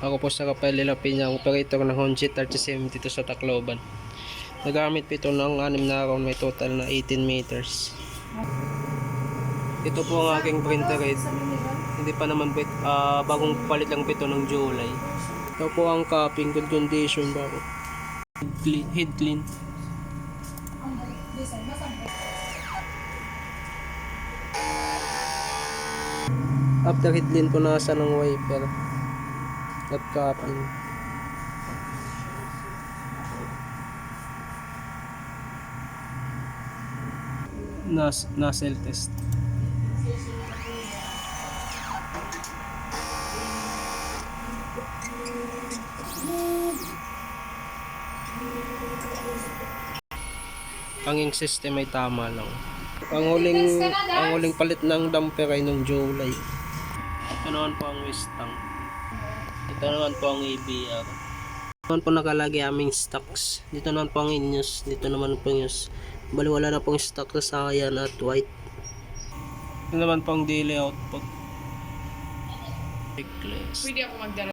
Ako po sa Rafael Lilapin, ang operator ng Honda 37 dito sa Tacloban. Nagamit po ito ng 6 na round, may total na 18 meters. Ito po ang aking printer head. Hindi pa naman po, bagong palit lang po ito ng July. Ito po ang cupping, good condition ba po. Head clean. After head clean po, nasa ng wiper at cupping. Nozzle test. Ang ink system ay tama lang. Ang huling palit ng damper ay nung July. Ito naman po ang Westang. Ito naman po ang ABR. Ito naman po nakalagay aming stocks. Dito naman po ang in-use. Dito naman po ang use. Bali wala na pong stock sa cyan at white. Ito naman po ang daily output. Pwede ako magdala.